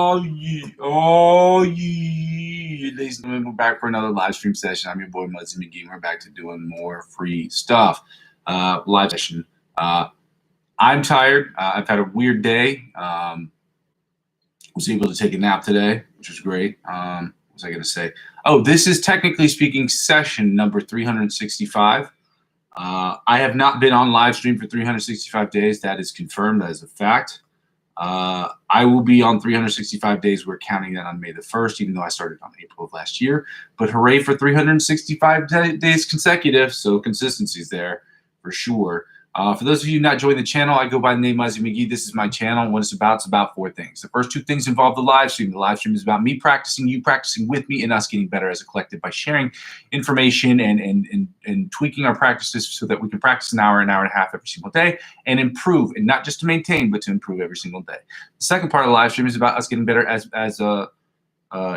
Oh yeah, ladies and gentlemen, we're back for another live stream session. I'm your boy Muzzy McGee. We're back to doing more free stuff. Live session. I'm tired. I've had a weird day. Was able to take a nap today, which was great. What was I going to say? Oh, this is technically speaking session number 365. I have not been on live stream for 365 days. That is confirmed. That is a fact. I will be on 365 days. We're counting that on May the 1st, even though I started on April of last year. But hooray for 365 days consecutive. So consistency's there for sure. For those of you not joining the channel, I go by the name Muzzy McGee. This is my channel. What it's about four things. The first two things involve the live stream. The live stream is about me practicing, you practicing with me, and us getting better as a collective by sharing information and tweaking our practices so that we can practice an hour and a half every single day and improve, and not just to maintain, but to improve every single day. The second part of the live stream is about us getting better as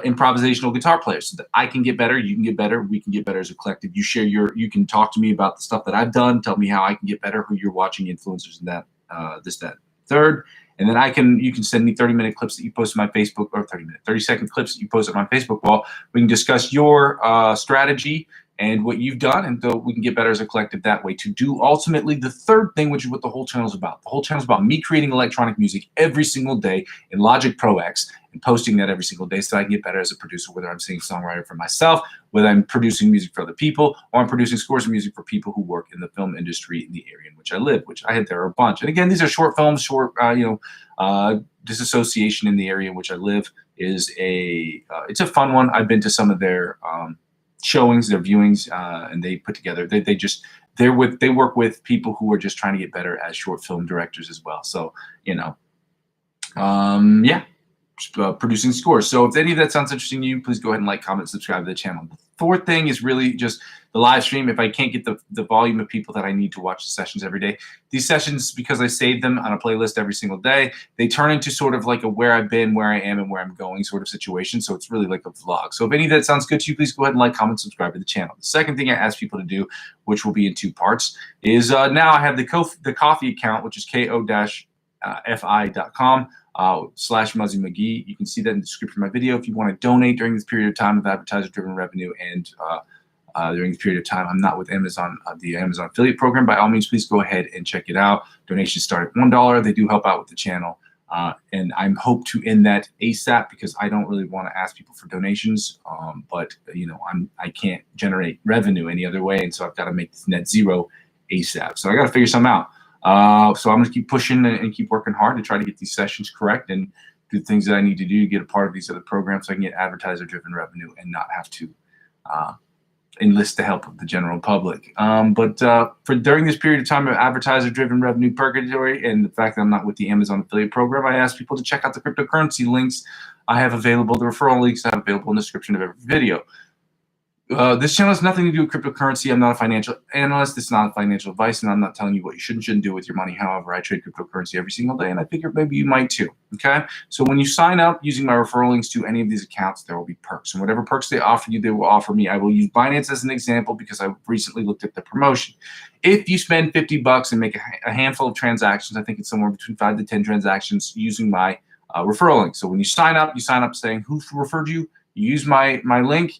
improvisational guitar players, so that I can get better, you can get better, we can get better as a collective. You share you can talk to me about the stuff that I've done, tell me how I can get better, who you're watching, influencers, and that, that, third. And then you can send me 30-minute clips that you post on my Facebook, or 30-second clips that you post on my Facebook wall. We can discuss your strategy and what you've done, and so we can get better as a collective that way to do ultimately the third thing, which is what the whole channel is about. The whole channel is about me creating electronic music every single day in Logic Pro X and posting that every single day so I can get better as a producer, whether I'm singing songwriter for myself, whether I'm producing music for other people, or I'm producing scores of music for people who work in the film industry in the area in which I live, there are a bunch. And again, these are short films, Disassociation in the area in which I live is it's a fun one. I've been to some of their showings, their viewings, and they put together. They work with people who are just trying to get better as short film directors as well. So producing scores. So if any of that sounds interesting to you, please go ahead and like, comment, subscribe to the channel. The fourth thing is really just the live stream. If I can't get the volume of people that I need to watch the sessions every day, these sessions, because I save them on a playlist every single day, they turn into sort of like a where I've been, where I am, and where I'm going sort of situation. So it's really like a vlog. So if any of that sounds good to you, please go ahead and like, comment, subscribe to the channel. The second thing I ask people to do, which will be in two parts, is now I have the Ko-fi account, which is ko-fi.com. /Muzzy McGee. You can see that in the description of my video. If you want to donate during this period of time of advertiser-driven revenue and during this period of time I'm not with Amazon, the Amazon affiliate program, by all means, please go ahead and check it out. Donations start at $1. They do help out with the channel. And I hope to end that ASAP because I don't really want to ask people for donations. But I can't generate revenue any other way, and so I've got to make this net zero ASAP. So I got to figure something out. So I'm going to keep pushing and keep working hard to try to get these sessions correct and do the things that I need to do to get a part of these other programs so I can get advertiser-driven revenue and not have to enlist the help of the general public. For during this period of time of advertiser-driven revenue purgatory and the fact that I'm not with the Amazon affiliate program, I ask people to check out the cryptocurrency links I have available, the referral links I have available in the description of every video. This channel has nothing to do with cryptocurrency. I'm not a financial analyst. It's not financial advice, and I'm not telling you what you should and shouldn't do with your money. However, I trade cryptocurrency every single day, and I figure maybe you might too, okay? So when you sign up using my referral links to any of these accounts, there will be perks. And whatever perks they offer you, they will offer me. I will use Binance as an example because I recently looked at the promotion. If you spend $50 and make a handful of transactions, I think it's somewhere between 5 to 10 transactions using my referral link. So when you sign up saying who referred you, you use my link.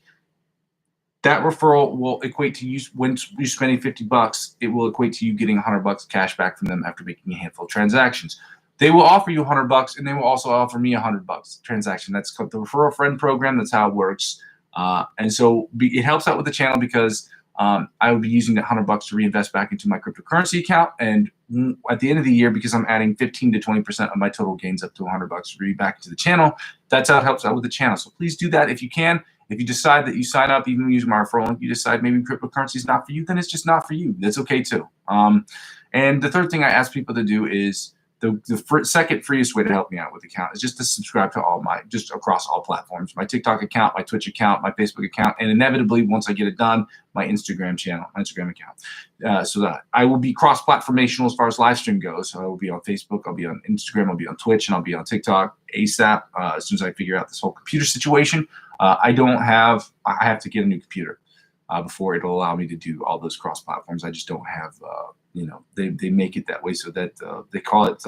That referral will equate to you, when you're spending $50, it will equate to you getting $100 cash back from them after making a handful of transactions. They will offer you $100, and they will also offer me $100 transaction. That's called the referral friend program. That's how it works. And so it helps out with the channel because I will be using that $100 to reinvest back into my cryptocurrency account. And at the end of the year, because I'm adding 15 to 20% of my total gains up to $100 back into the channel, that's how it helps out with the channel. So please do that if you can. If you decide that you sign up, even using my referral link, you decide maybe cryptocurrency is not for you, then it's just not for you. That's okay too. And the third thing I ask people to do is the second freest way to help me out with the account is just to subscribe to just across all platforms, my TikTok account, my Twitch account, my Facebook account, and inevitably, once I get it done, my Instagram account. So that I will be cross-platformational as far as live stream goes. So I will be on Facebook, I'll be on Instagram, I'll be on Twitch, and I'll be on TikTok ASAP as soon as I figure out this whole computer situation. I have to get a new computer before it'll allow me to do all those cross platforms. I just don't have, they make it that way so that they call it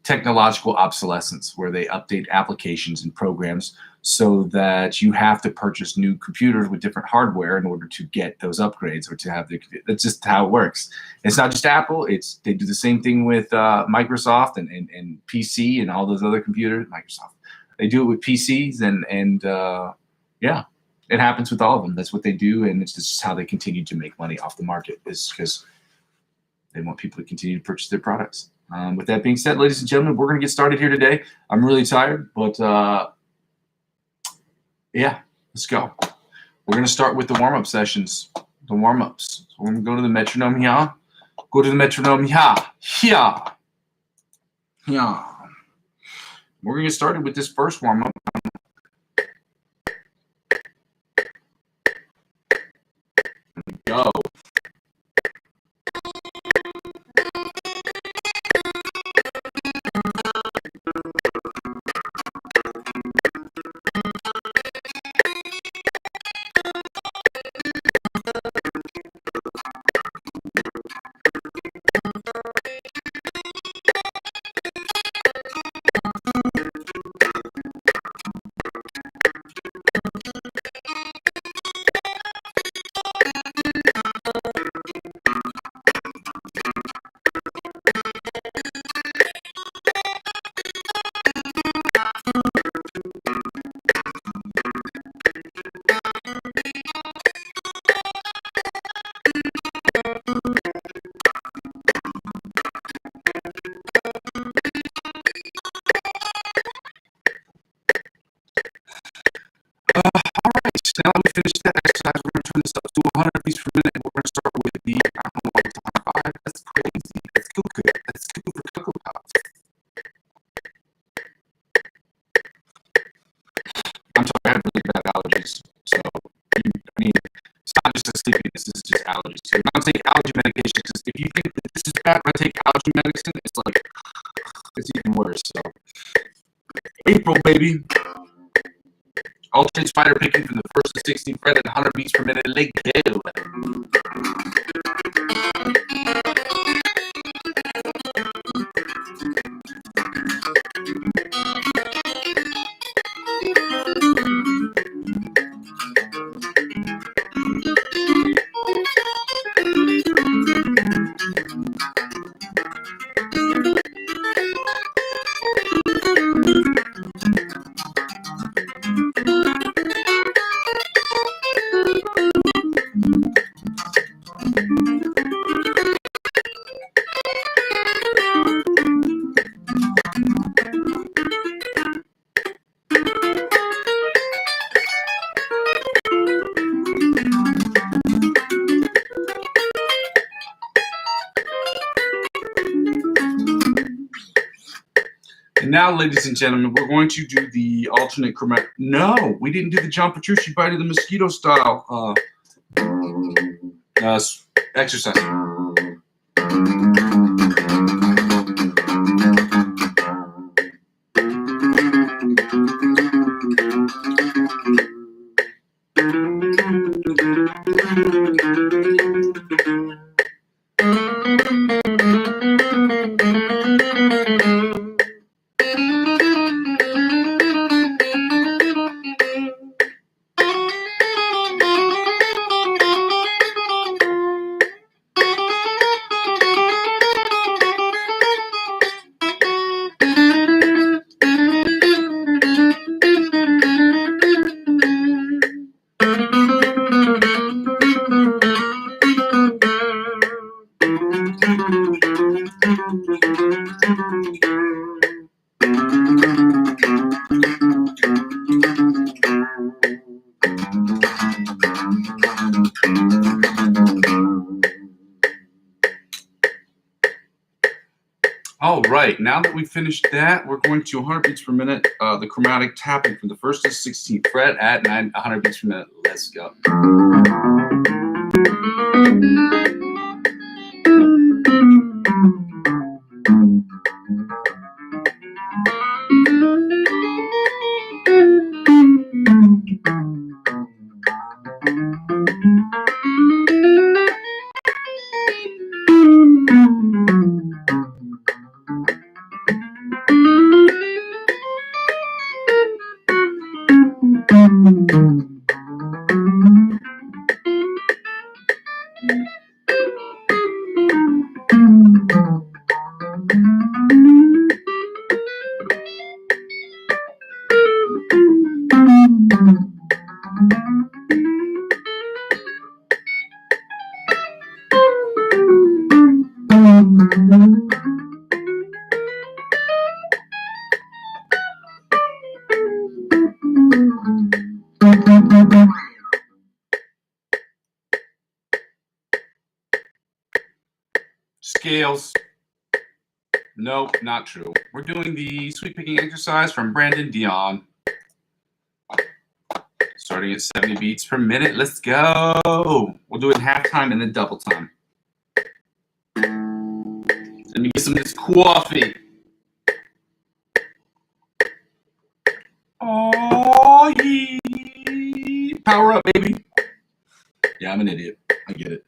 technological obsolescence, where they update applications and programs so that you have to purchase new computers with different hardware in order to get those upgrades or to have the. That's just how it works. It's not just Apple. They do the same thing with Microsoft and PC and all those other computers. Microsoft. They do it with PCs and yeah, it happens with all of them. That's what they do, and it's just how they continue to make money off the market, is because they want people to continue to purchase their products. With that being said, ladies and gentlemen, we're going to get started here today. I'm really tired, but yeah, let's go. We're going to start with the warm-up sessions, the warm-ups. So we're going to go to the metronome here. Go to the metronome here. Here. Here. We're going to get started with this first warm-up. Go. Now that we finished that exercise, we're going to turn this up to 100 beats per minute, and we're going to start with the, I don't know why it's on 5. That's crazy. That's too good. That's too good for Cocoa Puffs. I'm sorry, I have really bad allergies. So, I mean, it's not just a sleepiness, this is just allergies. So, I'm taking allergy medication, because if you think that this is bad when I take allergy medicine, it's like, it's even worse. So, April, baby. Alternate spider picking from the 1st to 16th fret at 100 beats per minute. Leg go. And now, ladies and gentlemen, we're going to do the alternate chromatic. No, we didn't do the John Petrucci Bite of the Mosquito style exercise. All right, now that we've finished that, we're going to 100 beats per minute, the chromatic tapping from the 1st to 16th fret at 100 beats per minute. Let's go. Scales. Nope, not true. We're doing the sweep picking exercise from Brandon Dion. Starting at 70 beats per minute. Let's go. We'll do it in half time and then double time. Let me get some of this coffee. Oh, yeah. Power up, baby. Yeah, I'm an idiot. I get it.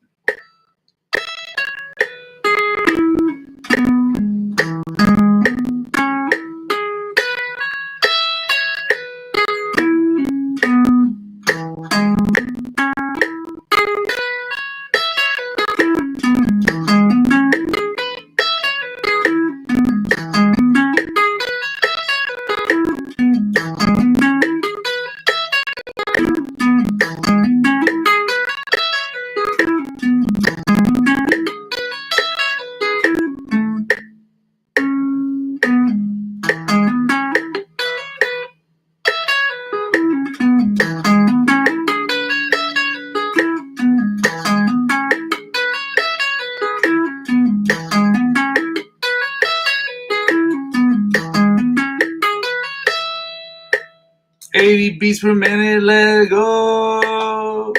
Beats per minute, let go.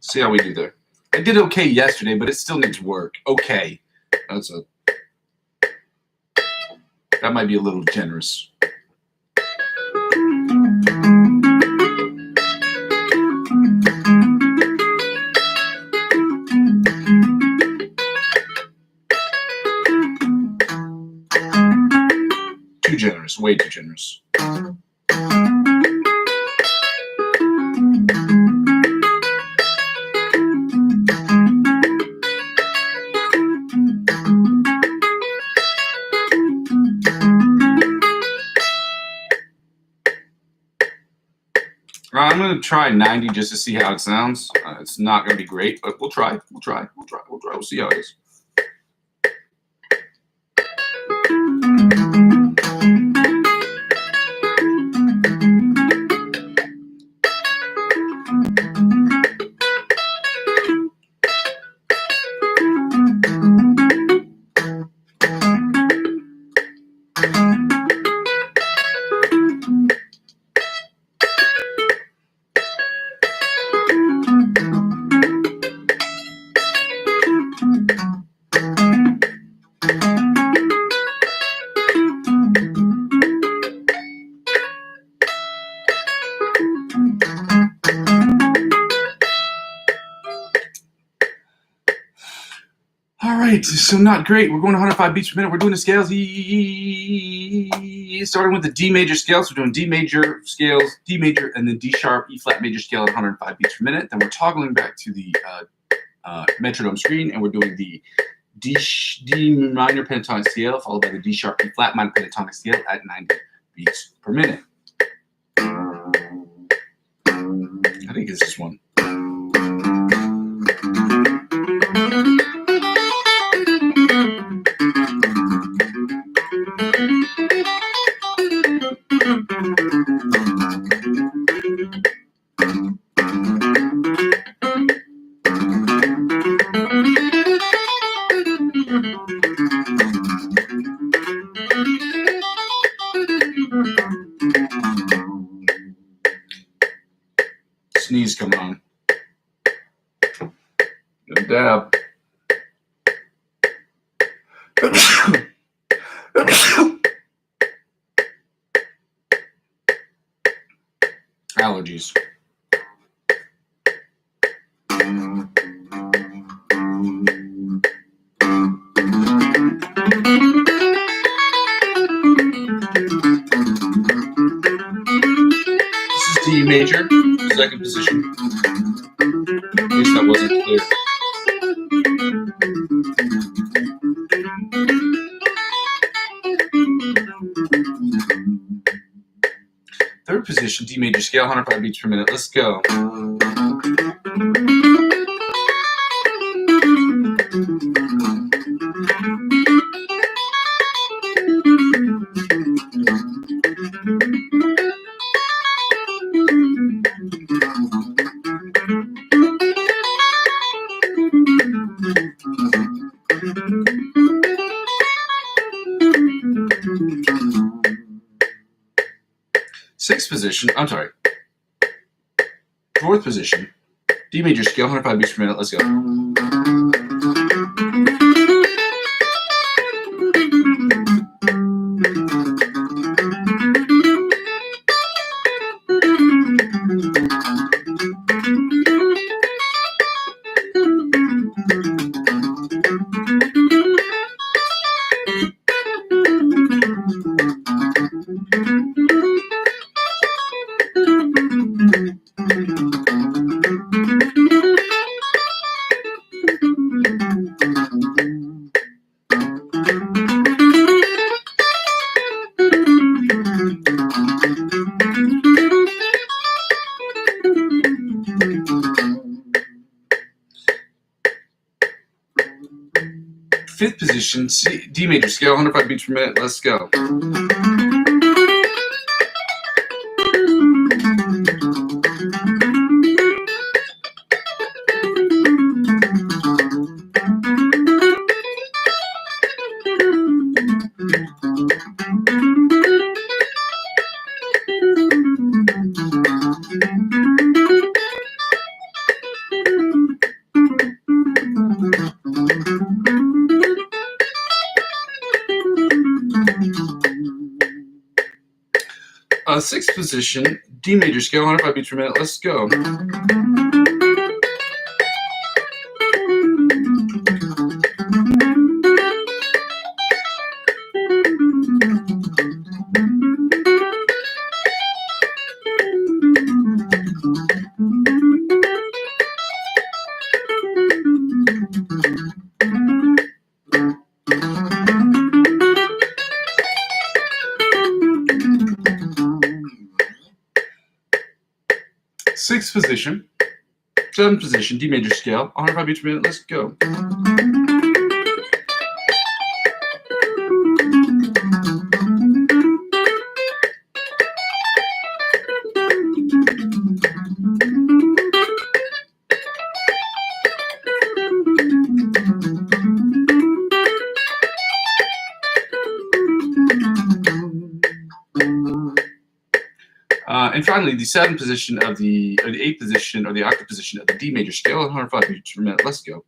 See how we do there. I did okay yesterday, but it still needs work. Okay. That might be a little generous. Too generous, way too generous. I'm going to try 90 just to see how it sounds. It's not going to be great, but we'll try. We'll see how it is. All right, so not great. We're going 105 beats per minute. We're doing the scales. Starting with the D major scales. We're doing D major scales, D major, and then D sharp, E flat major scale at 105 beats per minute. Then we're toggling back to the metronome screen, and we're doing the D minor pentatonic scale, followed by the D sharp, E flat minor pentatonic scale at 90 beats per minute. I think it's this one. Sneeze coming on. Good dab. Allergies. C major, second position. In case that wasn't clear. Third position, D major scale, 105 beats per minute. Let's go. Sixth position, I'm sorry. Fourth position, D major scale, 105 beats per minute. Let's go. Fifth position, D major scale, 105 beats per minute. Let's go. Sixth position, D major scale, 105 beats per minute. Let's go. Sixth position, seventh position, D major scale, 105 beats per minute. Let's go. And finally, the seventh position of the eighth position, or the octave position of the D major scale, 105 beats per minute. Let's go.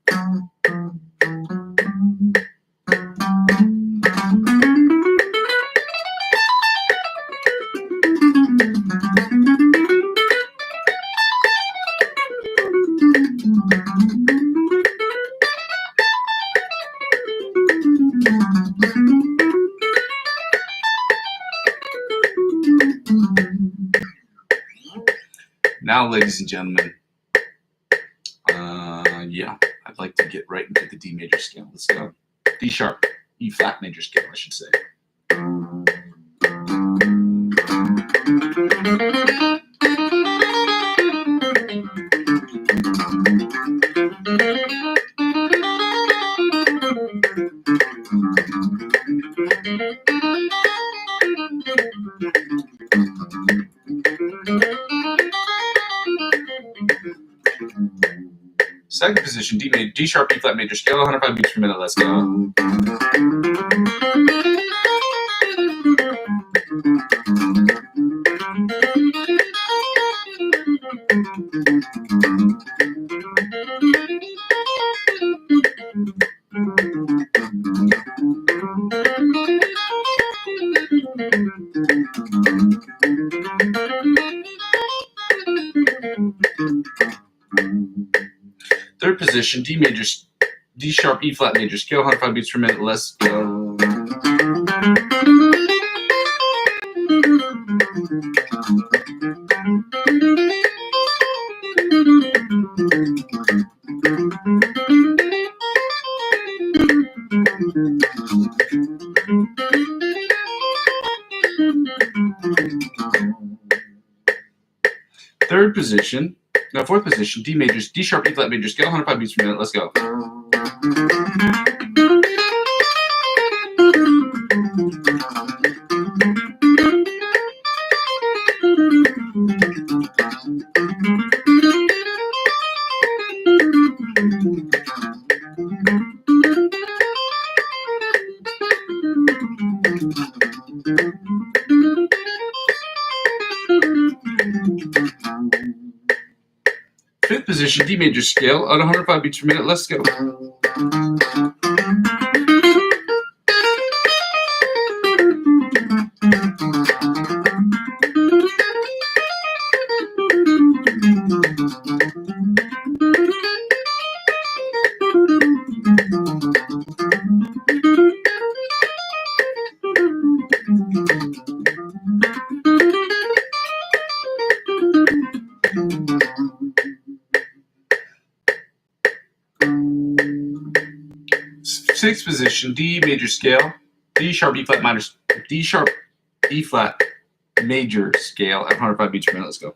Now, ladies and gentlemen, yeah, I'd like to get right into the D major scale. Let's go. D sharp, E flat major scale, I should say. Second position, D sharp, E flat major scale, 105 beats per minute. Let's go. Third position, D sharp, E flat major scale, 105 beats per minute. Let's go. Fourth position, D sharp, E flat major scale, 105 beats per minute. Let's go. Fifth position, D major scale at 105 beats per minute. Let's go. Sixth position, D major scale, D sharp, E flat minor, D sharp, E flat major scale at 105 beats per minute. Let's go.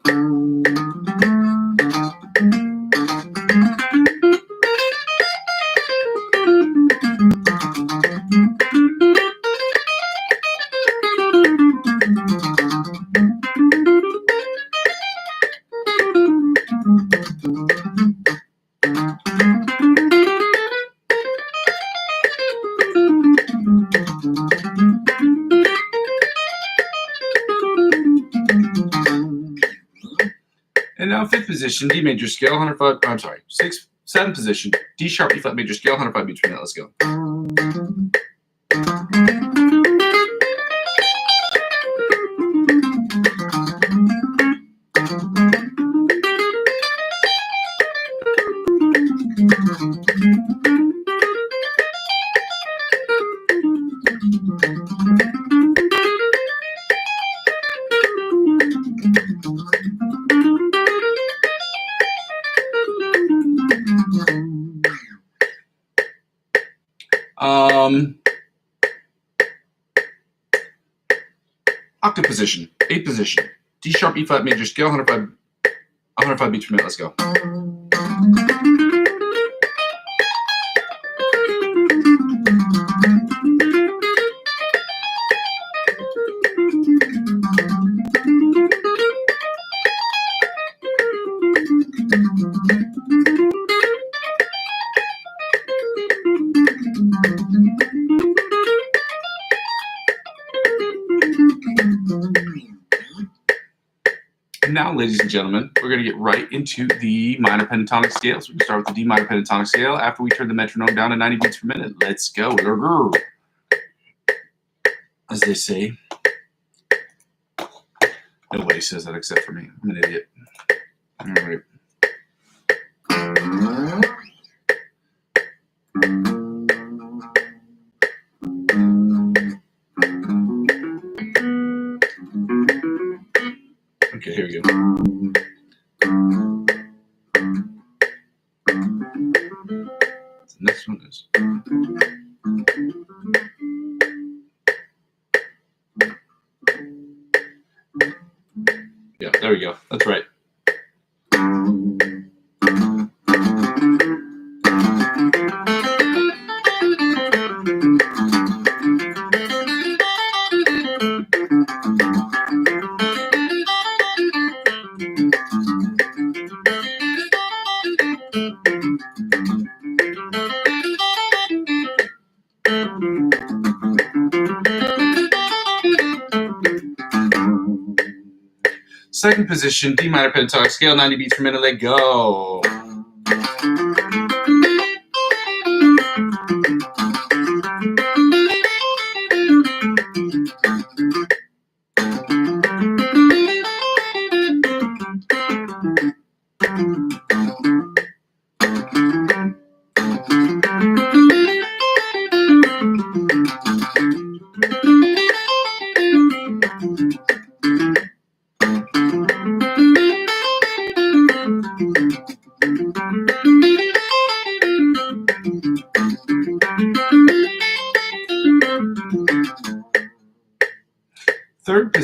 And now fifth position, D major scale, 105, I'm sorry, seventh position, D sharp, E flat major scale, 105 beats per minute. Let's go. Octave position, eighth position, D sharp, E flat major scale, 105 beats per minute. Let's go. Now, ladies and gentlemen, we're going to get right into the minor pentatonic scales. We're going to start with the D minor pentatonic scale after we turn the metronome down to 90 beats per minute. Let's go. As they say. Nobody says that except for me. I'm an idiot. All right. Okay, here we go. The next one is. Yeah, there we go. That's right. Second position, D minor pentatonic scale, 90 beats per minute. Let go.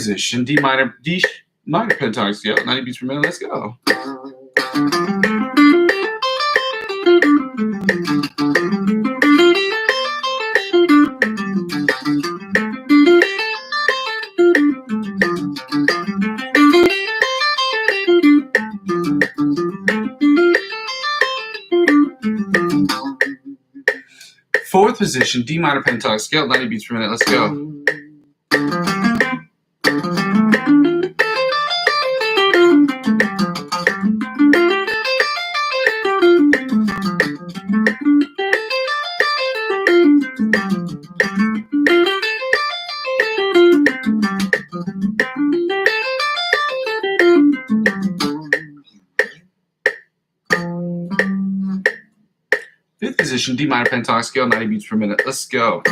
position, D minor pentatonic scale, 90 beats per minute. Let's go. Fourth position, D minor pentatonic scale, 90 beats per minute. Let's go. Fifth position, D minor pentatonic scale, 90 beats per minute. Let's go.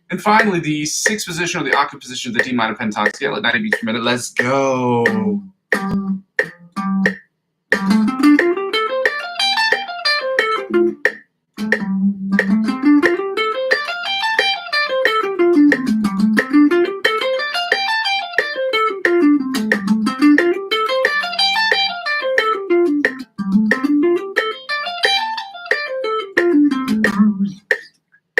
And finally, the sixth position or the octave position of the D minor pentatonic scale at 90 beats per minute. Let's go.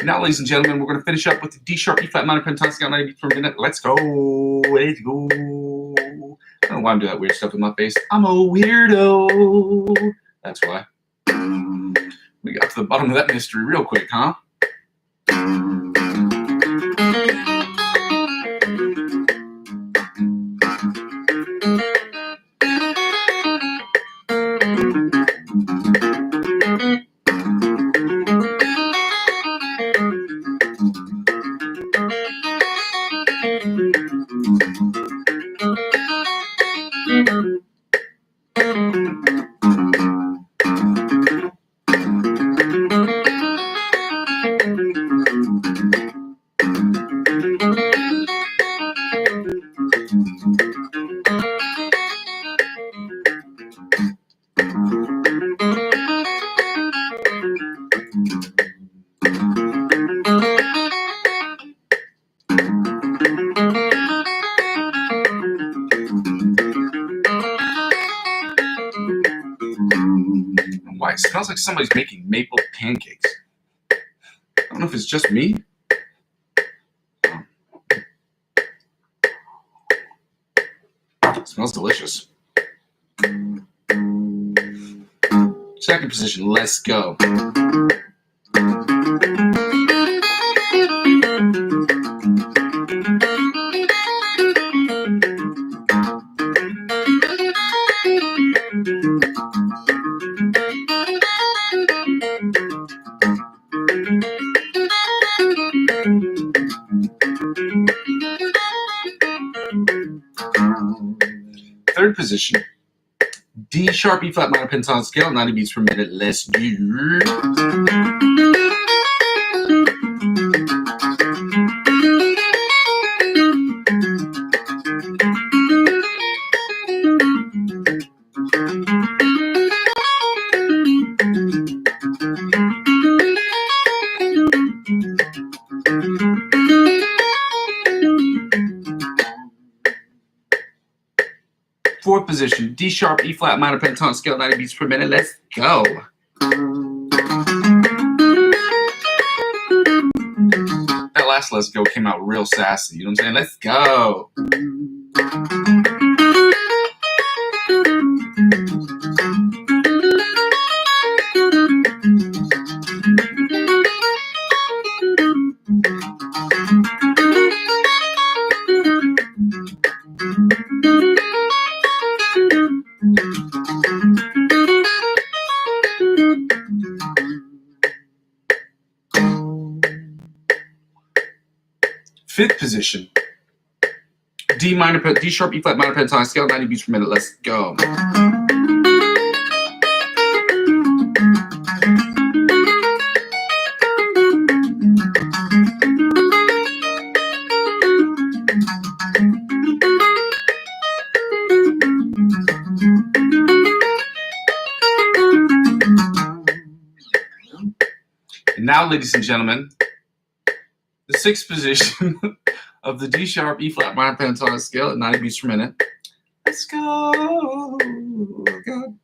Now, ladies and gentlemen, we're going to finish up with the D sharp, E flat minor pentatonic scale, 90 beats per minute. Let's go. Let's go. I don't know why I'm doing that weird stuff with my face. I'm a weirdo. That's why. We got to the bottom of that mystery real quick, huh? Why? It smells like somebody's making maple pancakes. I don't know if it's just me. It smells delicious. Second position, let's go. Third position, D sharp, E flat minor pentatonic scale, 90 beats per minute. Let's go. Fourth position, D sharp, E flat minor pentatonic scale, 90 beats per minute. Let's go. That last let's go came out real sassy. You know what I'm saying? Let's go. Fifth position, D sharp, E flat minor pentatonic scale, 90 beats per minute. Let's go. And now, ladies and gentlemen, the sixth position of the D sharp, E flat minor pentatonic scale at 90 beats per minute. Let's go. Oh, God.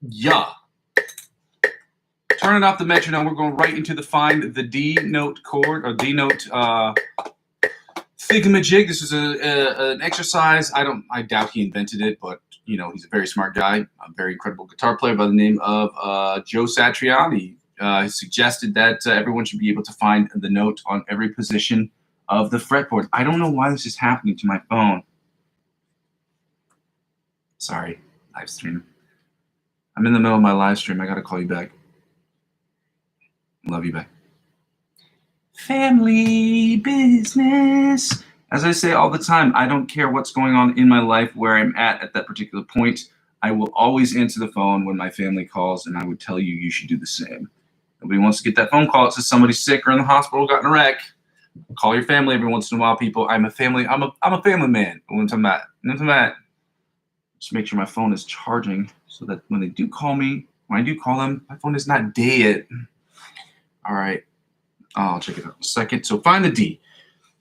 Yeah. Turning off the metronome, we're going right into the find the D note chord or D note thingamajig. This is an exercise. I doubt he invented it, but you know, he's a very smart guy, a very incredible guitar player by the name of Joe Satriani. He suggested that everyone should be able to find the note on every position of the fretboard. I don't know why this is happening to my phone. Sorry, live stream. I'm in the middle of my live stream. I gotta call you back. Love you, back. Family business. As I say all the time, I don't care what's going on in my life, where I'm at that particular point. I will always answer the phone when my family calls, and I would tell you, you should do the same. Nobody wants to get that phone call. It says somebody's sick or in the hospital, got in a wreck. Call your family every once in a while, people. I'm a family man. When just make sure my phone is charging so that when they do call me, when I do call them, my phone is not dead. All right, I'll check it out in a second. So find the D.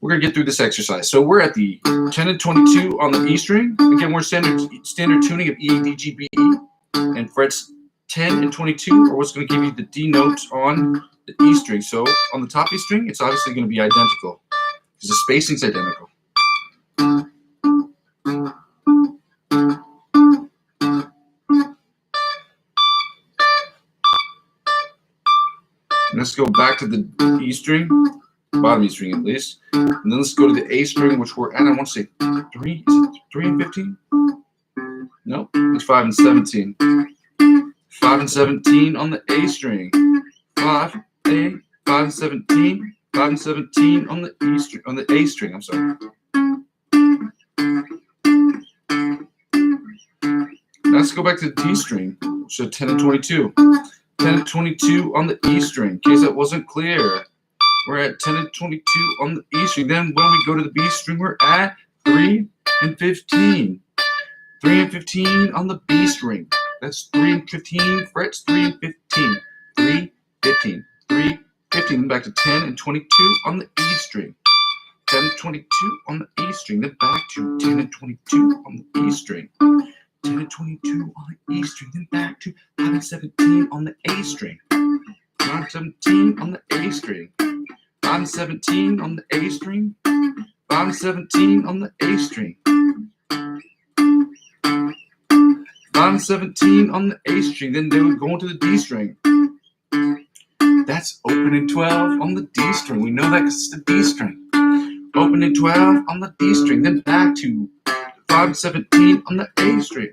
We're gonna get through this exercise. So we're at the 10 and 22 on the E string. Again, we're standard tuning of E, D, G, B, E, and frets 10 and 22 are what's gonna give you the D notes on the E string. So on the top E string, it's obviously gonna be identical because the spacing's identical. Let's go back to the E string, bottom E string at least. And then let's go to the A string, which we're at, I want to say 3. Is it 3 and 15? Nope, it's 5 and 17. 5 and 17 on the A string. 5 and 17. 5 and 17 on the E string, on the A string, I'm sorry. Let's go back to the D string, so 10 and 22. 10 and 22 on the E string, in case that wasn't clear. We're at 10 and 22 on the E string. Then when we go to the B string, we're at 3 and 15. 3 and 15 on the B string. That's 3 and 15 frets, 3 and 15. 3, 15, 3, 15. Then back to 10 and 22 on the E string. 10 and 22 on the E string. Then back to 10 and 22 on the E string. 10 and 22 on the E string, then back to 5 and 17 on the A string. 5 and 17 on the A string. 5 and 17 on the A string. 5 and 17 on the A string. 5 and 17 on the A string. Then they would go into the D string. That's opening 12 on the D string. We know that because it's the D string. Opening 12 on the D string. Then back to 5 and 17 on the A string.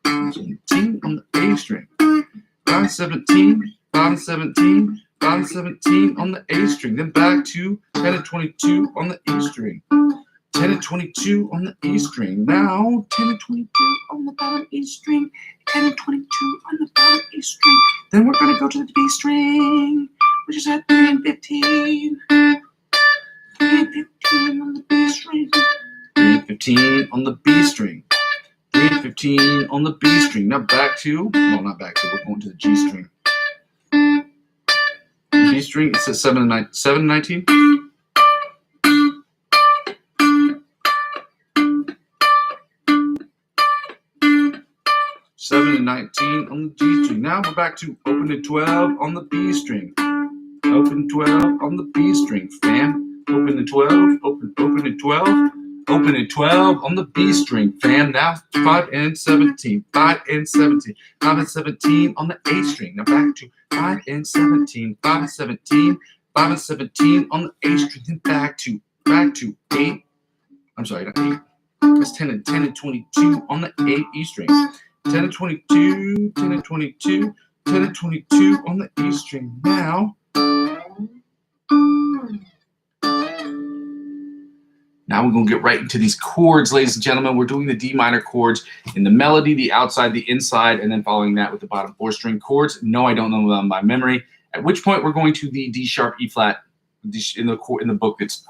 17 on the A string. 5 and 17, 5 and 17, 5 and 17 on the A string. Then back to 10 and 22 on the E string. 10 and 22 on the E string. Now 10 and 22 on the bottom E string. 10 and 22 on the bottom E string. Then we're going to go to the B string, which is at 3 and 15. 3 and 15 on the B string. 3 and 15 on the B string. 3 and 15 on the B string. Now back to, well, not back to, we're going to the G string. B string, it says 7 and 19. 7 and 19. 7 and 19 on the G string. Now we're back to opening 12 on the B string. Open 12 on the B string, fam. Open the 12, open the 12 Opening 12 on the B string, fam. Now 5 and 17, 5 and 17, 5 and 17 on the A string. Now back to 5 and 17, 5 and 17, 5 and 17 on the A string. Then back to 8. I'm sorry, not 8. That's 10 and 22 on the A E string. 10 and 22, 10 and 22, 10 and 22 on the E string. Now we're going to get right into these chords, ladies and gentlemen. We're doing the D minor chords in the melody, the outside, the inside, and then following that with the bottom 4 string chords. No, I don't know them by memory. At which point we're going to the D sharp, E flat in the book that's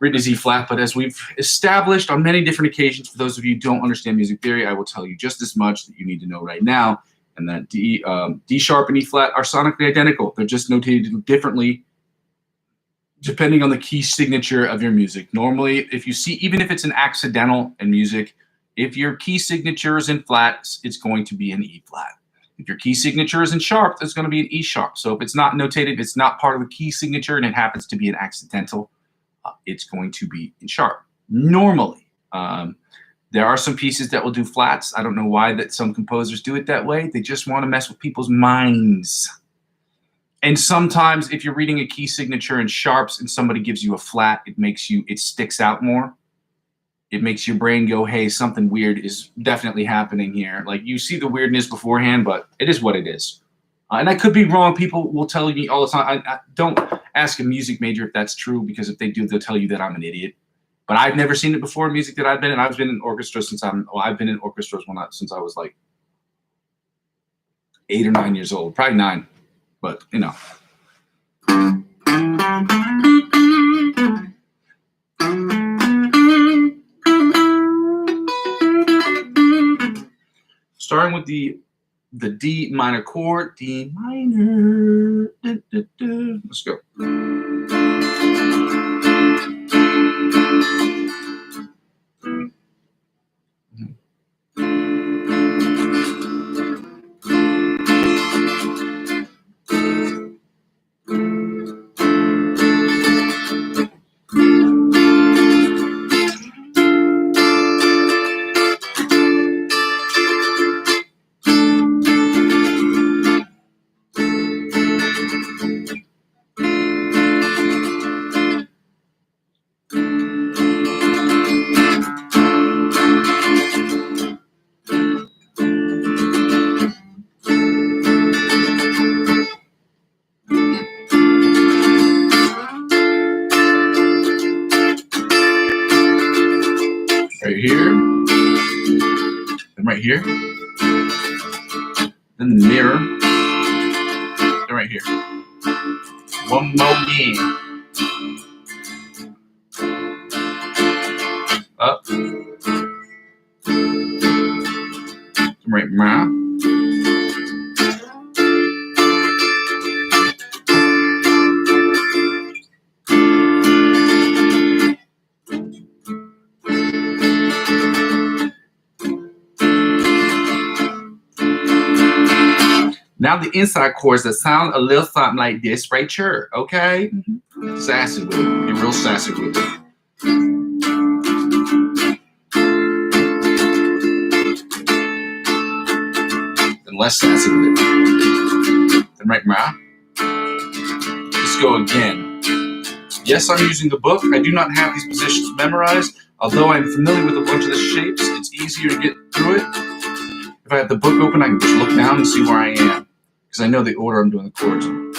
written as E flat. But as we've established on many different occasions, for those of you who don't understand music theory, I will tell you just as much that you need to know right now. And that D sharp and E flat are sonically identical. They're just notated differently depending on the key signature of your music. Normally, if you see, even if it's an accidental in music, if your key signature is in flat, it's going to be an E flat. If your key signature is in sharp, it's going to be an E sharp. So if it's not notated, it's not part of the key signature, and it happens to be an accidental, it's going to be in sharp. Normally, there are some pieces that will do flats. I don't know why that some composers do it that way. They just want to mess with people's minds. And sometimes if you're reading a key signature in sharps and somebody gives you a flat, it sticks out more. It makes your brain go, hey, something weird is definitely happening here. Like, you see the weirdness beforehand, but it is what it is. And I could be wrong. People will tell me all the time. I don't ask a music major if that's true, because if they do, they'll tell you that I'm an idiot. But I've never seen it before in music that I've been in. I've been in orchestras I've been in orchestras since I was like 8 or 9 years old, probably 9. But, you know. Starting with the D minor chord, D minor. Let's go. Right here, then right here, then the mirror, then right here. One more again. Up, right round. Now the inside chords that sound a little something like this right here, okay? Sassy with it. Be real sassy with it. Then less sassy with it. Then right now. Let's go again. Yes, I'm using the book. I do not have these positions memorized. Although I'm familiar with a bunch of the shapes, it's easier to get through it. If I have the book open, I can just look down and see where I am, because I know the order I'm doing the chords in.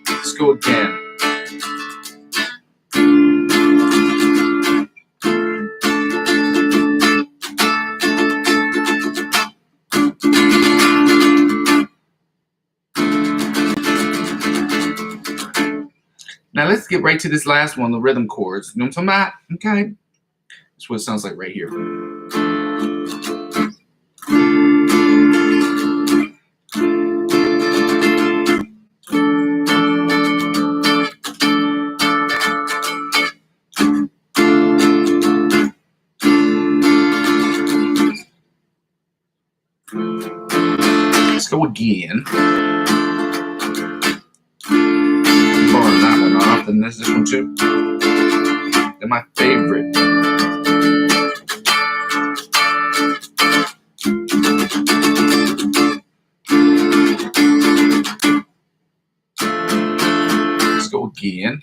Let's go again. Now let's get right to this last one, the rhythm chords. You know what I'm talking about? Okay. That's what it sounds like right here. Let's go again. Borrowing that one off, and there's this one too. They're my favorite. go again.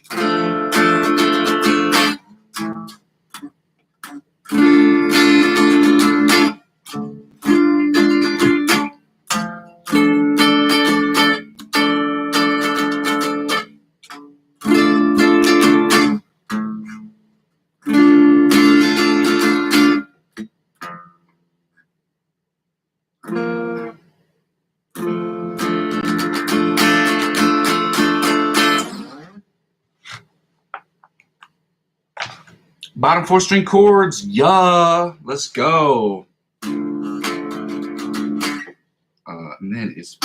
Bottom 4 string chords, yeah, let's go. And then it's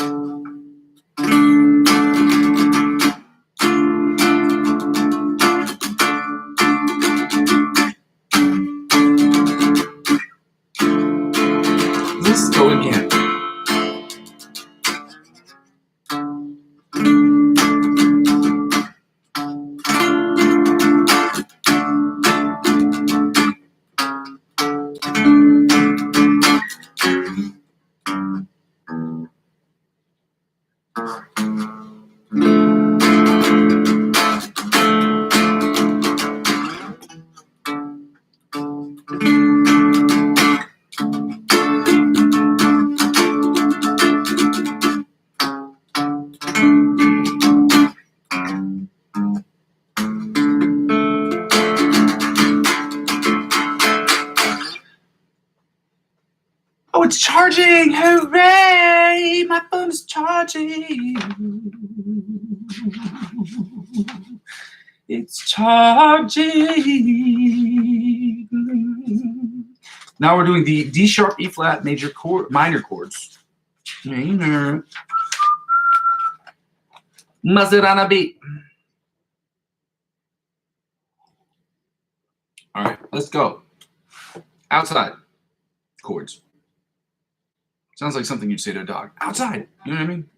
let's go again. Oh, it's charging! Hooray! My phone is charging. It's charging. Now we're doing the D sharp, E flat major chord, minor chords. Minor. Muzz it on a beat. All right, let's go. Outside chords. Sounds like something you'd say to a dog. Outside. You know what I mean?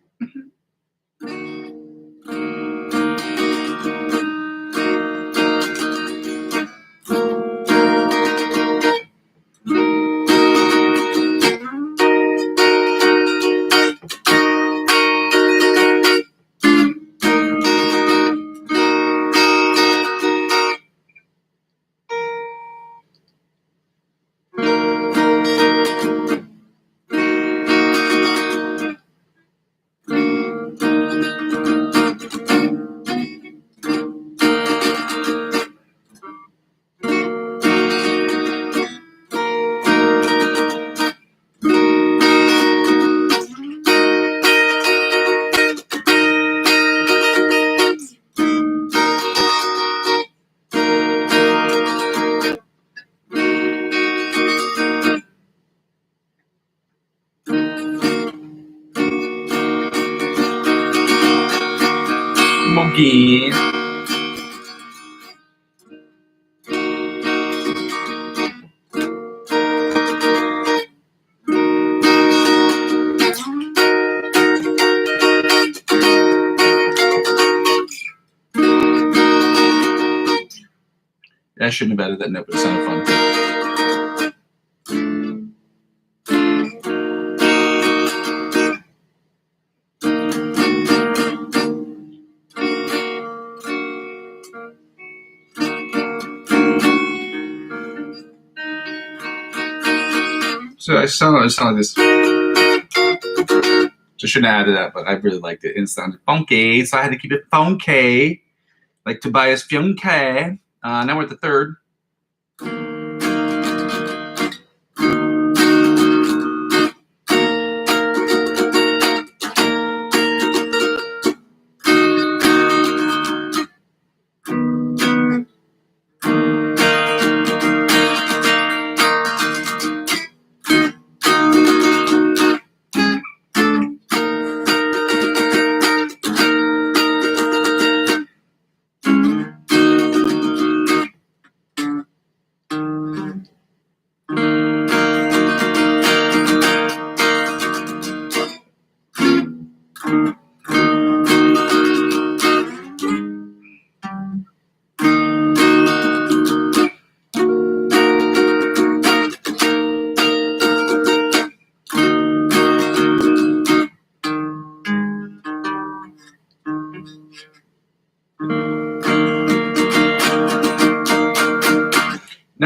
Again. I shouldn't have added that note, but it sounded fun. So I sound like this. Just shouldn't have added that, but I really liked it. It sounded funky, so I had to keep it funky, like Tobias Funke. Now we're at the third.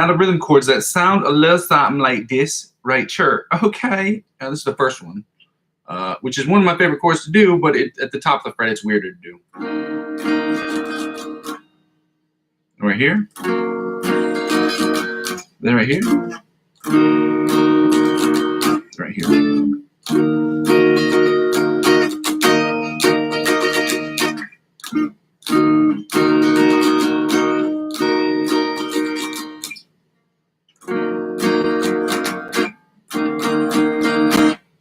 Now the rhythm chords that sound a little something like this, right? Sure. Okay. Now this is the first one, which is one of my favorite chords to do, but at the top of the fret, it's weirder to do. Right here. Then right here. Right here.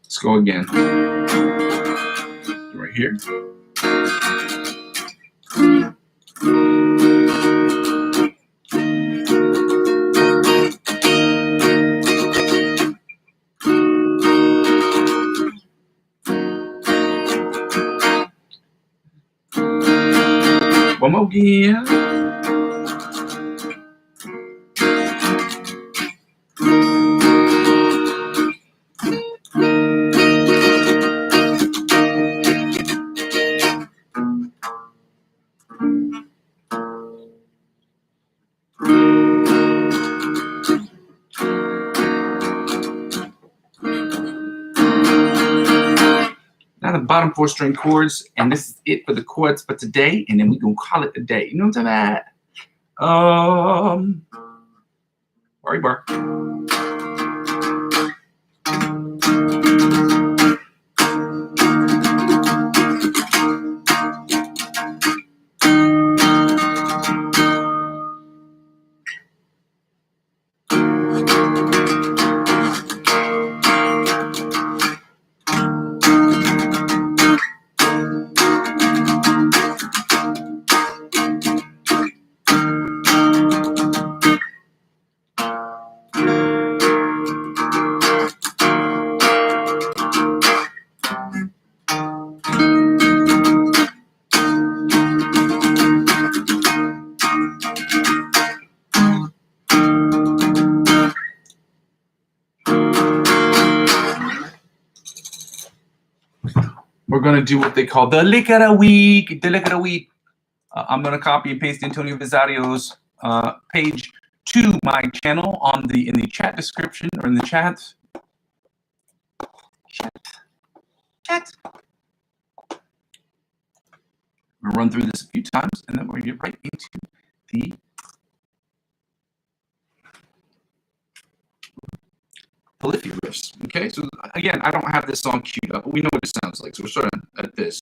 Let's go again. Right here. One more again. Now the bottom 4 string chords, and this is it for the chords for today, and then we're gonna call it a day. You know what I'm talking about? Barry bar. We're going to do what they call the lick of the week. The lick of the week. I'm going to copy and paste Antonio Vizario's page to my channel in the chat description or in the chat. Chat. We'll run through this a few times, and then we're going to get right into the polyphony riffs. Okay, so again, I don't have this song queued up, but we know what it sounds like. So we're starting at this.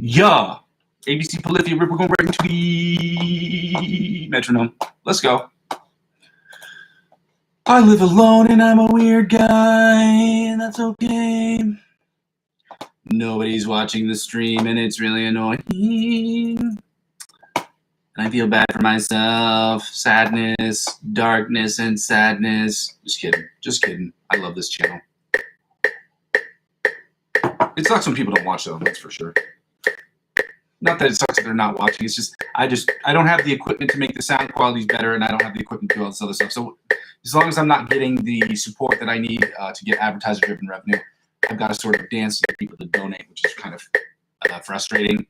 Yeah. ABC Polyphia Rip. We're going right into the metronome. Let's go. I live alone and I'm a weird guy, and that's okay. Nobody's watching the stream and it's really annoying. And I feel bad for myself. Sadness, darkness, and sadness. Just kidding. Just kidding. I love this channel. It sucks when people don't watch though, that's for sure. Not that it sucks that they're not watching. It's just I don't have the equipment to make the sound qualities better, and I don't have the equipment to do all this other stuff. So as long as I'm not getting the support that I need to get advertiser-driven revenue, I've got to sort of dance to get people to donate, which is kind of frustrating,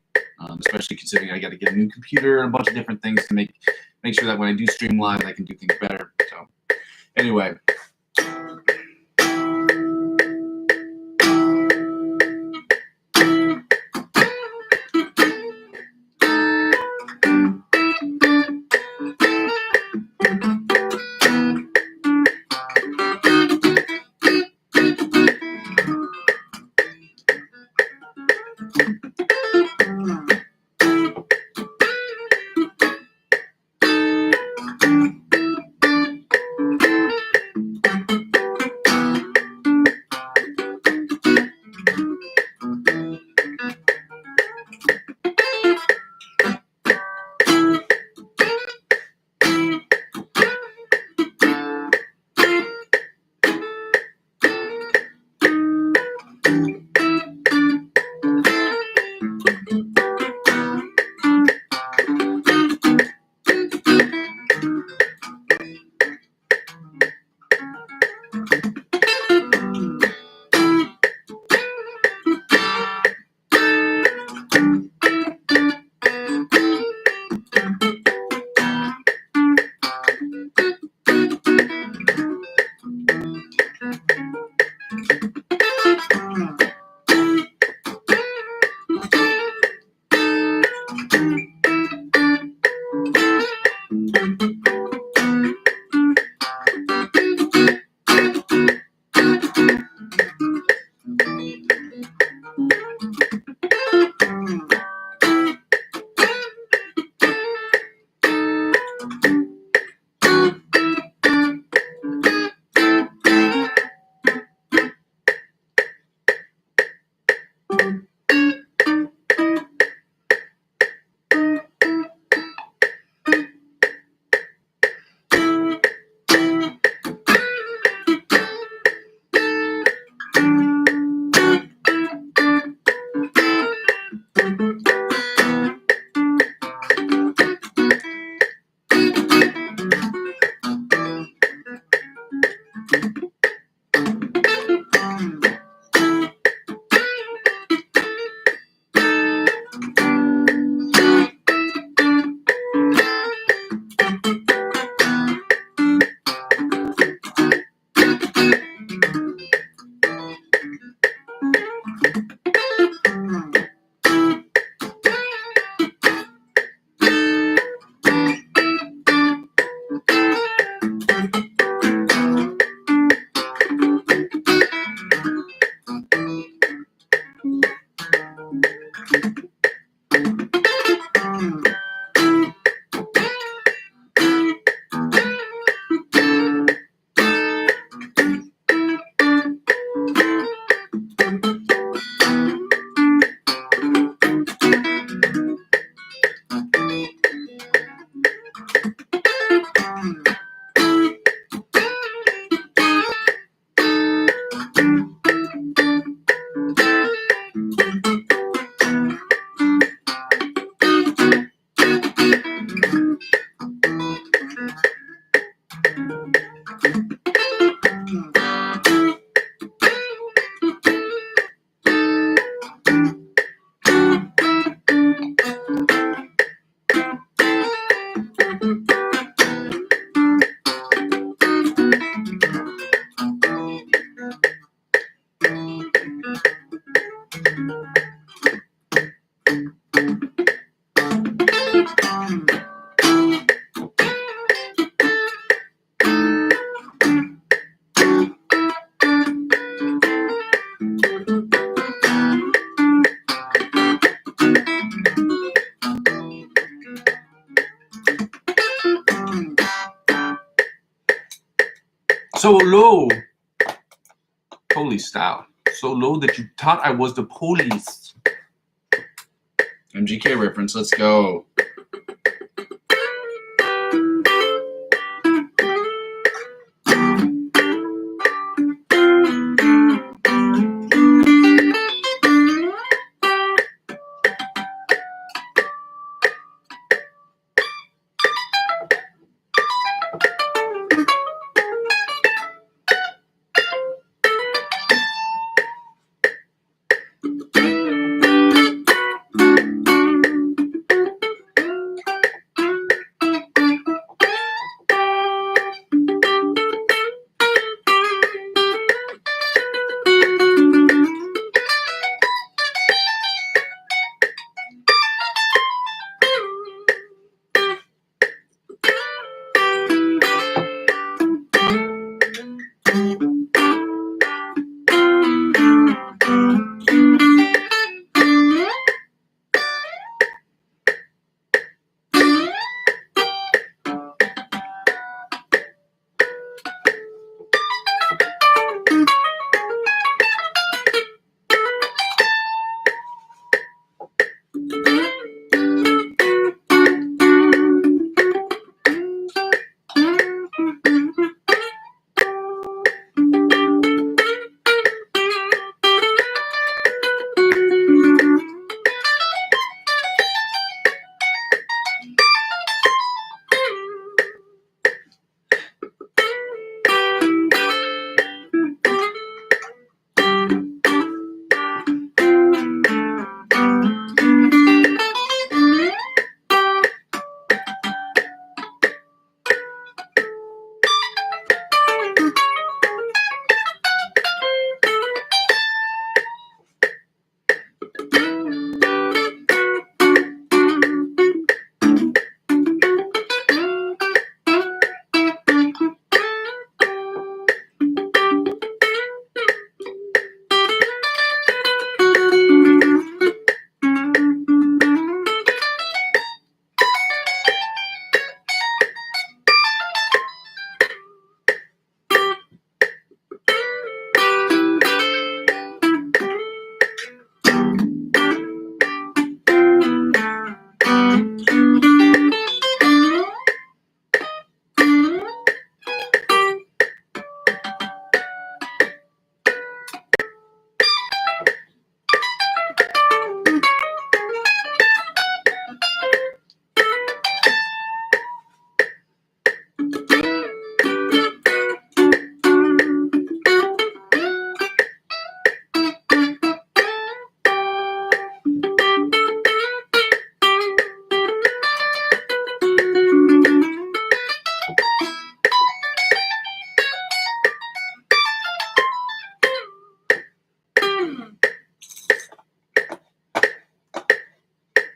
especially considering I got to get a new computer and a bunch of different things to make sure that when I do stream live, I can do things better. So anyway. So low, police style. So low that you thought I was the police. MGK reference, let's go.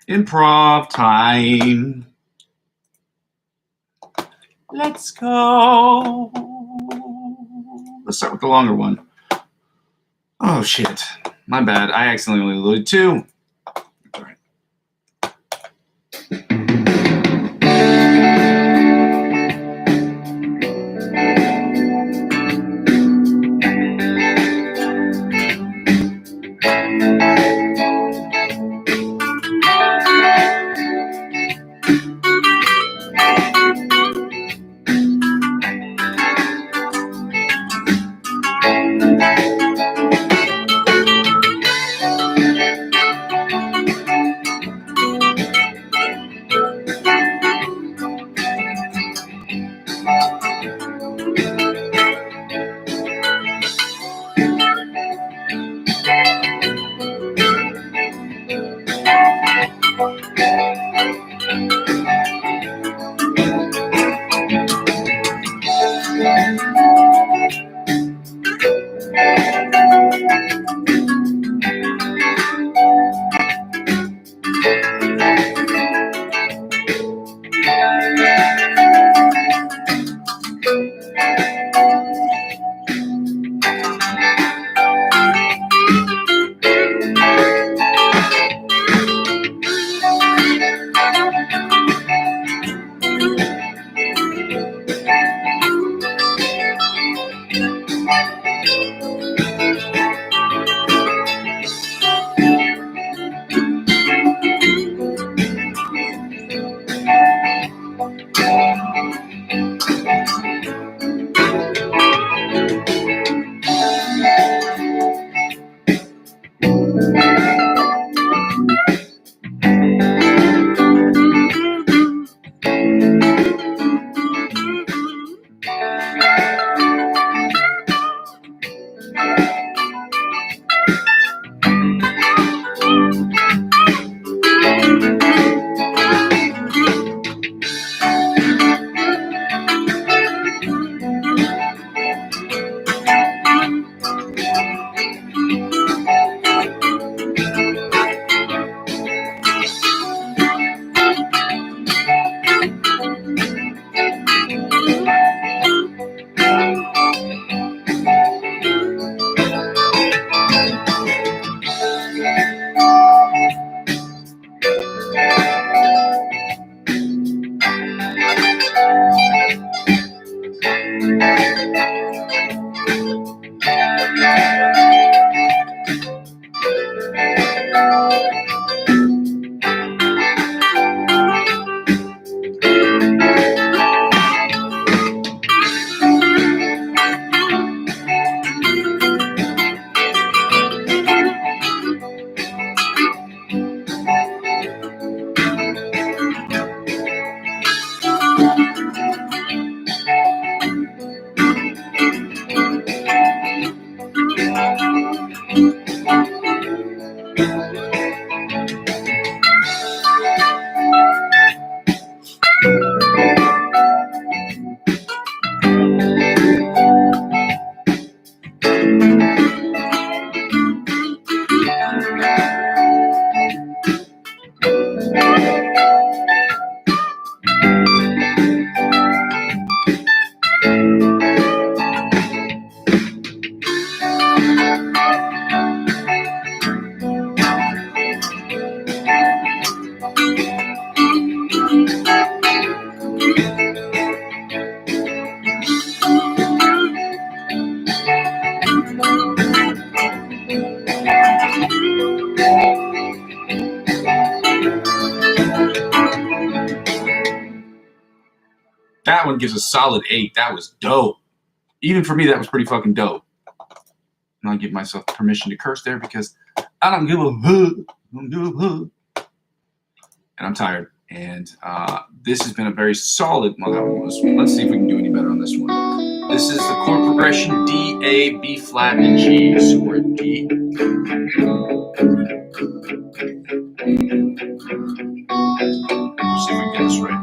Improv time. Let's go. Let's start with the longer one. Oh, shit. My bad. I accidentally loaded 2. All right. That one gives a solid 8. That was dope. Even for me, that was pretty fucking dope. And I'll give myself permission to curse there because I don't give a hoot. And I'm tired. And this has been a very solid. Well, that one was. Let's see if we can do any better on this one. This is the chord progression: D, A, B flat, and G. So we're at D. Let's see if we can get this right.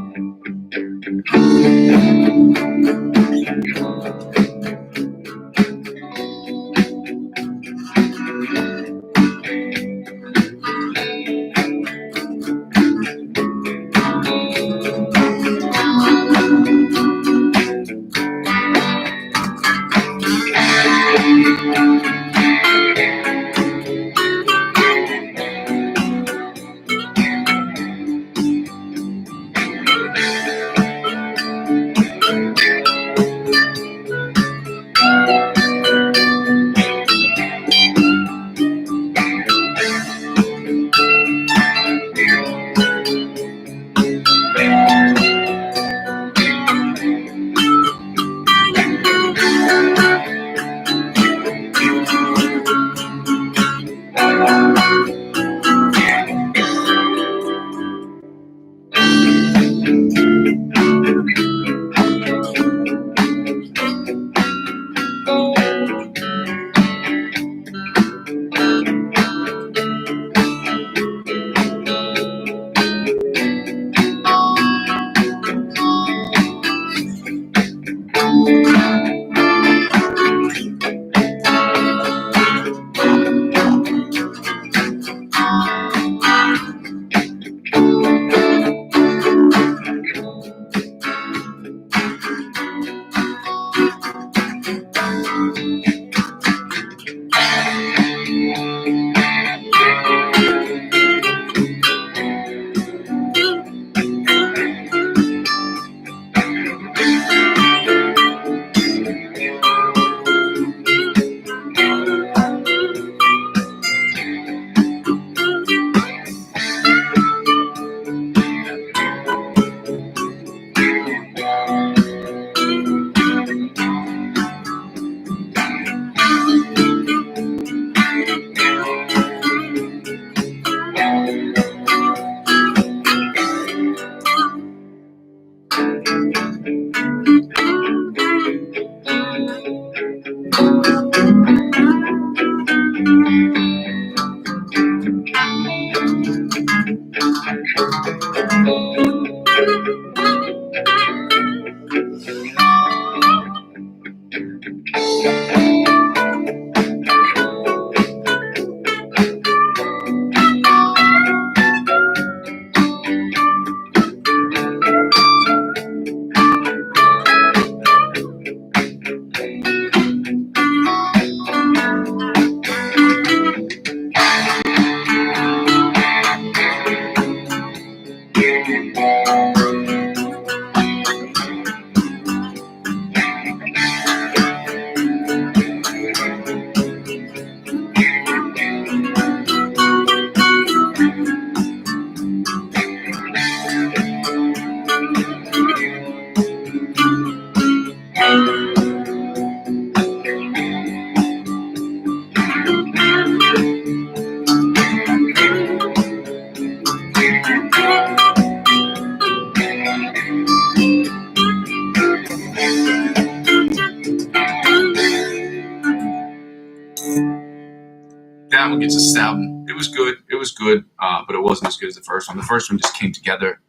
that one gets a 7. It was good. It was good, but it wasn't as good as the first one. The first one just came together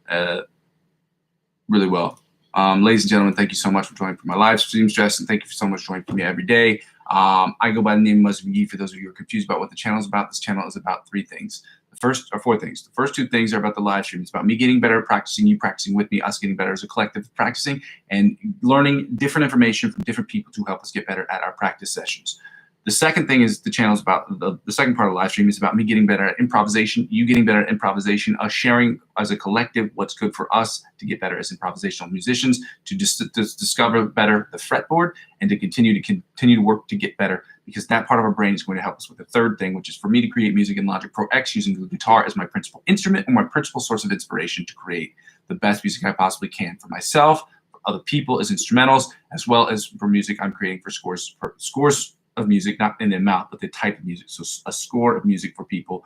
really well. Ladies and gentlemen, thank you so much for joining for my live streams, Justin. Thank you so much for joining for me every day. I go by the name of Muzzy McGee. For those of you who are confused about what the channel is about, this channel is about 3 things. The first, or 4 things. The first 2 things are about the live stream. It's about me getting better at practicing, you practicing with me, us getting better as a collective practicing, and learning different information from different people to help us get better at our practice sessions. The second thing is the channel is about, the second part of the live stream is about me getting better at improvisation, you getting better at improvisation, us sharing as a collective what's good for us to get better as improvisational musicians, to discover better the fretboard, and to continue to work to get better, because that part of our brain is going to help us with the third thing, which is for me to create music in Logic Pro X using the guitar as my principal instrument and my principal source of inspiration to create the best music I possibly can for myself, for other people as instrumentals, as well as for music I'm creating for scores of music, not in the amount, but the type of music. So a score of music for people,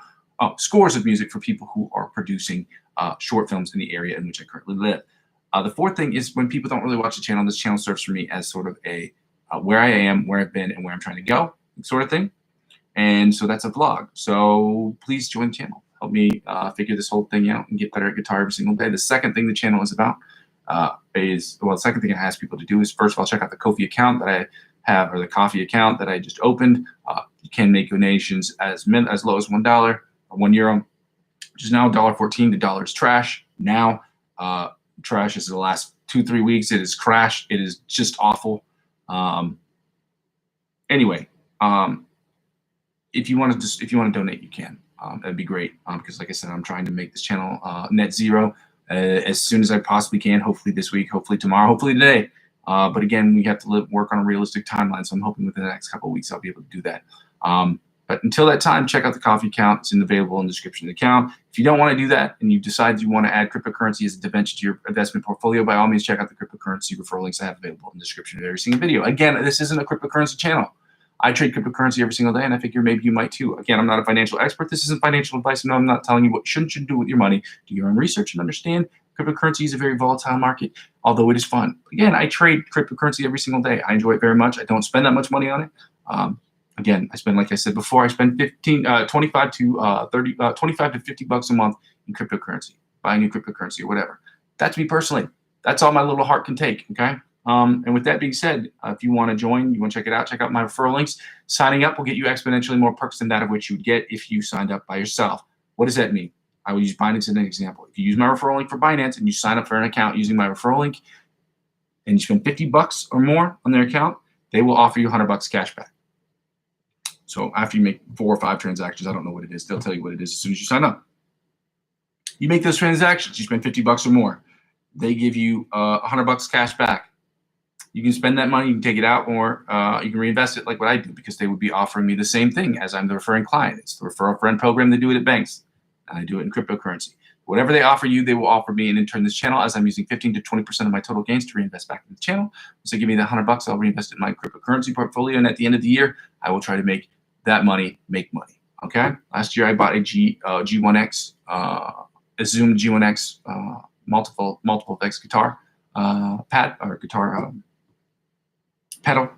scores of music for people who are producing short films in the area in which I currently live. The fourth thing is when people don't really watch the channel, this channel serves for me as sort of a where I am, where I've been, and where I'm trying to go sort of thing. And so that's a vlog. So please join the channel. Help me figure this whole thing out and get better at guitar every single day. The second thing the channel is about the second thing I ask people to do is, first of all, check out the Ko-fi account that I have, or the coffee account that I just opened. You can make donations as low as $1 or €1, which is now $1.14. The dollar is trash now. Trash is the last 2-3 weeks. It is crashed. It is just awful. Anyway, if you want to donate, you can. That'd be great. Because like I said, I'm trying to make this channel net zero as soon as I possibly can. Hopefully this week. Hopefully tomorrow. Hopefully today. But again, we have to work on a realistic timeline, so I'm hoping within the next couple of weeks I'll be able to do that. But until that time, check out the coffee account. It's available in the description of the account. If you don't want to do that and you decide you want to add cryptocurrency as a dimension to your investment portfolio, by all means, check out the cryptocurrency referral links I have available in the description of every single video. Again, this isn't a cryptocurrency channel. I trade cryptocurrency every single day, and I figure maybe you might too. Again, I'm not a financial expert. This isn't financial advice. No, I'm not telling you what you should do with your money. Do your own research and understand. Cryptocurrency is a very volatile market, although it is fun. Again, I trade cryptocurrency every single day. I enjoy it very much. I don't spend that much money on it. Again, I spend, like I said before, I spend $25 to $50 a month in cryptocurrency, buying new cryptocurrency or whatever. That's me personally. That's all my little heart can take. Okay. And with that being said, if you want to join, you want to check it out, check out my referral links. Signing up will get you exponentially more perks than that of which you would get if you signed up by yourself. What does that mean? I will use Binance as an example. If you use my referral link for Binance and you sign up for an account using my referral link and you spend $50 or more on their account, they will offer you $100 cash back. So after you make 4 or 5 transactions, I don't know what it is, they'll tell you what it is as soon as you sign up. You make those transactions, you spend $50 or more, they give you $100 cash back. You can spend that money, you can take it out, or you can reinvest it like what I do, because they would be offering me the same thing as I'm the referring client. It's the referral friend program. They do it at banks. And I do it in cryptocurrency. Whatever they offer you, they will offer me. And in turn, this channel, as I'm using 15 to 20% of my total gains to reinvest back in the channel. So give me that $100, I'll reinvest it in my cryptocurrency portfolio. And at the end of the year, I will try to make that money make money. Okay. Last year, I bought a G1X, a Zoom G1X multiple effects guitar pad, or guitar pedal,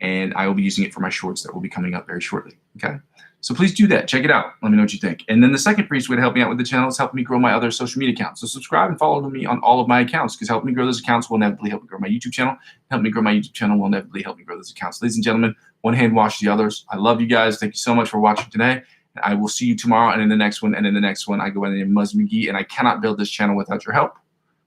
and I will be using it for my shorts that will be coming up very shortly. Okay. So please do that. Check it out. Let me know what you think. And then the second way to help me out with the channel is help me grow my other social media accounts. So subscribe and follow me on all of my accounts, because helping me grow those accounts will inevitably help me grow my YouTube channel. Help me grow my YouTube channel will inevitably help me grow those accounts. Ladies and gentlemen, one hand wash the others. I love you guys. Thank you so much for watching today. I will see you tomorrow and in the next one and in the next one. I go by the name of Muzzy McGee, and I cannot build this channel without your help,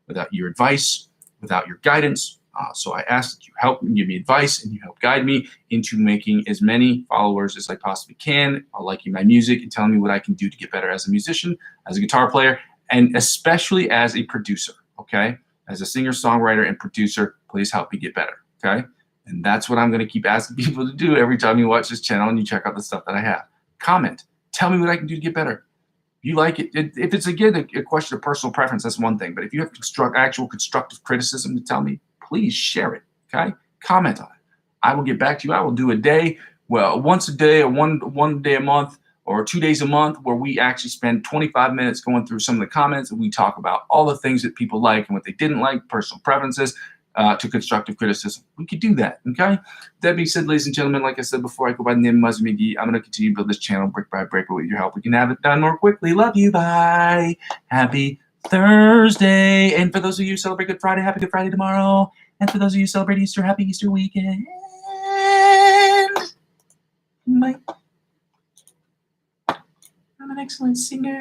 without your advice, without your guidance. So I ask that you help and give me advice, and you help guide me into making as many followers as I possibly can, liking my music and telling me what I can do to get better as a musician, as a guitar player, and especially as a producer, okay? As a singer, songwriter, and producer, please help me get better, okay? And that's what I'm going to keep asking people to do every time you watch this channel and you check out the stuff that I have. Comment. Tell me what I can do to get better. You like it. If it's, again, a question of personal preference, that's one thing. But if you have actual constructive criticism to tell me, please share it, okay? Comment on it. I will get back to you. I will do a day, well, once a day, or one day a month, or 2 days a month, where we actually spend 25 minutes going through some of the comments, and we talk about all the things that people like and what they didn't like, personal preferences. to constructive criticism. We could do that, okay? That being said, ladies and gentlemen, like I said before, I go by the name of Muzzy McGee. I'm going to continue to build this channel brick by brick, but with your help, we can have it done more quickly. Love you. Bye. Happy Thursday. And for those of you who celebrate Good Friday, happy Good Friday tomorrow. And for those of you who celebrate Easter, happy Easter weekend. Bye. I'm an excellent singer.